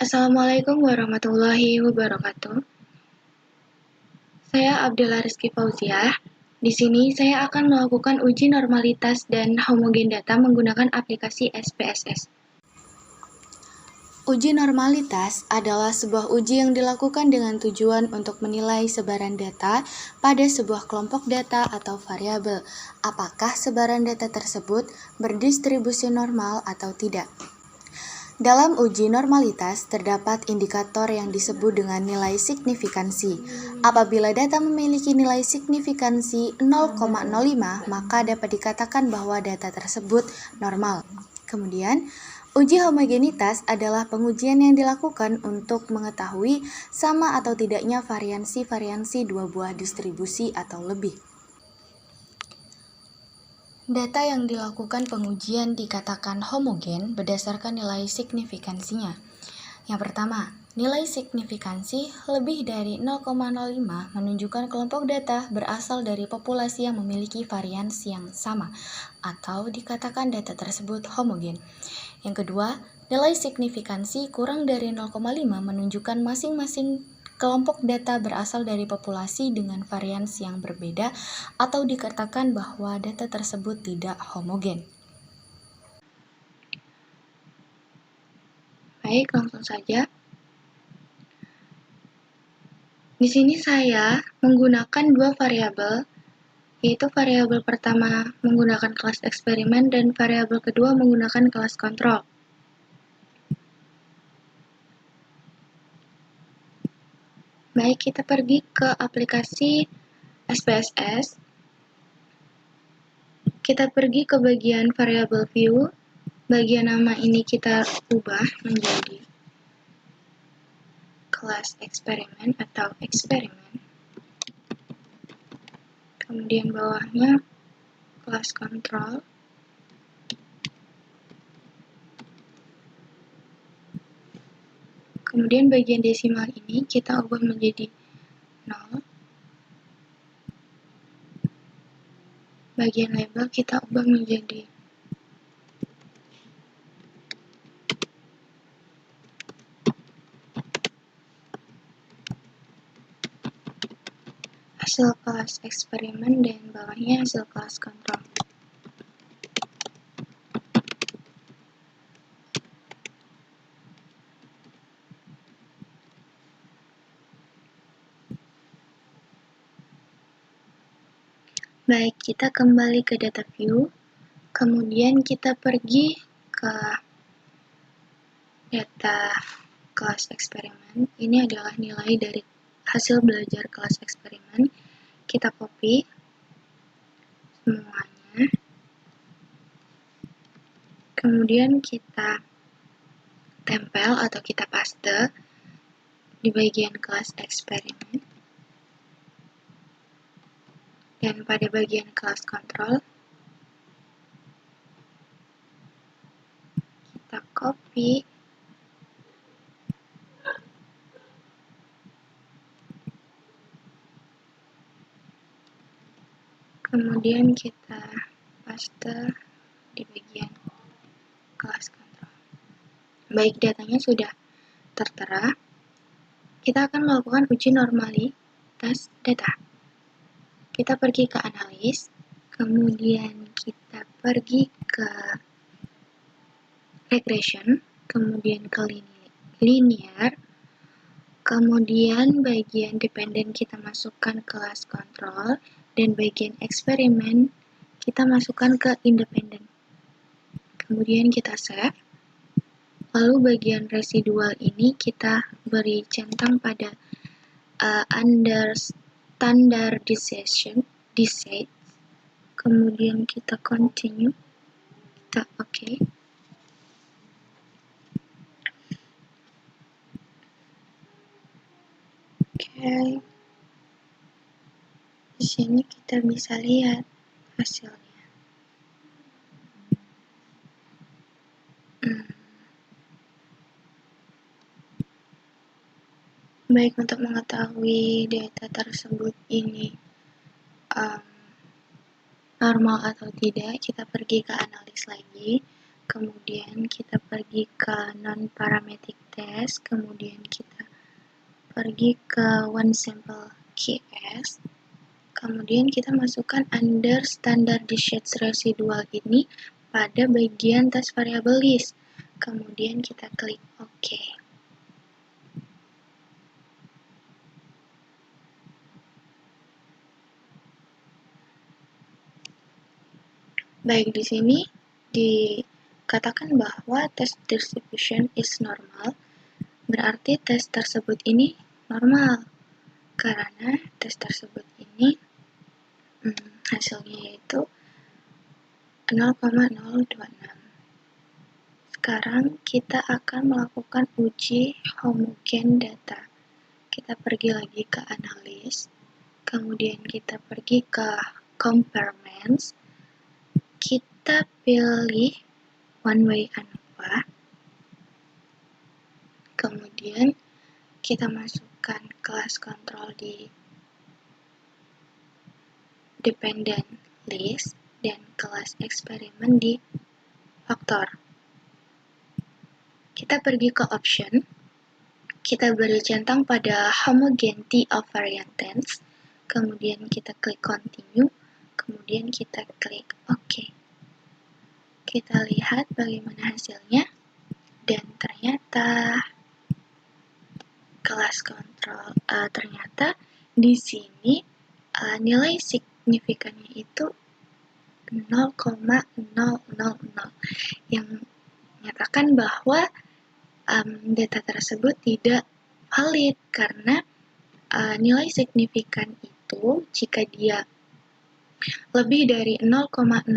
Assalamualaikum warahmatullahi wabarakatuh. Saya Abdella Rizky Fauziah. Di sini saya akan melakukan uji normalitas dan homogen data menggunakan aplikasi SPSS. Uji normalitas adalah sebuah uji yang dilakukan dengan tujuan untuk menilai sebaran data pada sebuah kelompok data atau variabel. Apakah sebaran data tersebut berdistribusi normal atau tidak? Dalam uji normalitas, terdapat indikator yang disebut dengan nilai signifikansi. Apabila data memiliki nilai signifikansi 0,05, maka dapat dikatakan bahwa data tersebut normal. Kemudian, uji homogenitas adalah pengujian yang dilakukan untuk mengetahui sama atau tidaknya variansi-variansi dua buah distribusi atau lebih. Data yang dilakukan pengujian dikatakan homogen berdasarkan nilai signifikansinya. Yang pertama, nilai signifikansi lebih dari 0,05 menunjukkan kelompok data berasal dari populasi yang memiliki variansi yang sama, atau dikatakan data tersebut homogen. Yang kedua, nilai signifikansi kurang dari 0,5 menunjukkan masing-masing kelompok data berasal dari populasi dengan variansi yang berbeda atau dikatakan bahwa data tersebut tidak homogen. Baik, langsung saja. Di sini saya menggunakan dua variabel, yaitu variabel pertama menggunakan kelas eksperimen dan variabel kedua menggunakan kelas kontrol. Baik, kita pergi ke aplikasi SPSS. Kita pergi ke bagian variable view. Bagian nama ini kita ubah menjadi kelas eksperimen atau eksperimen. Kemudian bawahnya kelas kontrol. Kemudian bagian desimal ini kita ubah menjadi 0. Bagian label kita ubah menjadi hasil kelas eksperimen dan bawahnya hasil kelas kontrol. Baik, kita kembali ke data view, kemudian kita pergi ke data kelas eksperimen. Ini adalah nilai dari hasil belajar kelas eksperimen. Kita copy semuanya, kemudian kita tempel atau kita paste di bagian kelas eksperimen. Dan pada bagian kelas kontrol, kita copy kemudian kita paste di bagian kelas kontrol. Baik, datanya sudah tertera. Kita akan melakukan uji normalitas data. Kita pergi ke analis, kemudian kita pergi ke regression, kemudian ke linear, kemudian bagian dependen kita masukkan kelas kontrol, dan bagian eksperimen kita masukkan ke independen. Kemudian kita save, lalu bagian residual ini kita beri centang pada under standardization, decide, kemudian kita continue, kita OK. Oke. Di sini kita bisa lihat hasilnya. Baik, untuk mengetahui data tersebut ini normal atau tidak, kita pergi ke analis lagi, kemudian kita pergi ke non-parametric test, kemudian kita pergi ke one sample KS, kemudian kita masukkan under standard discharge residual ini pada bagian tes variable list. Kemudian kita klik OK. Baik, di sini dikatakan bahwa test distribution is normal, berarti tes tersebut ini normal, karena tes tersebut ini hasilnya yaitu 0,026. Sekarang kita akan melakukan uji homogen data. Kita pergi lagi ke analis, kemudian kita pergi ke comparements, kita pilih one way ANOVA, kemudian kita masukkan kelas kontrol di dependent list dan kelas eksperimen di faktor. Kita pergi ke option, kita beri centang pada homogeneity of variance, kemudian kita klik continue, kemudian kita klik OK. Kita lihat bagaimana hasilnya, dan ternyata kelas kontrol ternyata di sini nilai signifikannya itu 0,000, yang menyatakan bahwa data tersebut tidak valid karena nilai signifikan itu jika dia lebih dari 0,005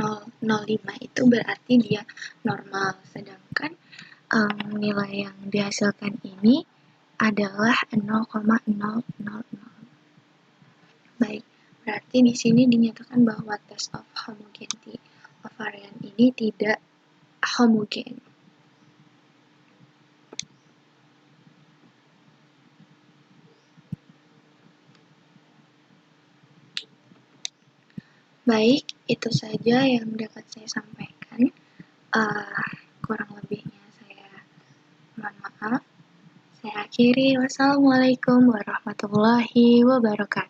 itu berarti dia normal, sedangkan nilai yang dihasilkan ini adalah 0,000. Baik, berarti di sini dinyatakan bahwa test of homogeneity of variant ini tidak homogen. Baik, itu saja yang dapat saya sampaikan. Kurang lebihnya saya mohon maaf. Saya akhiri. Wassalamualaikum warahmatullahi wabarakatuh.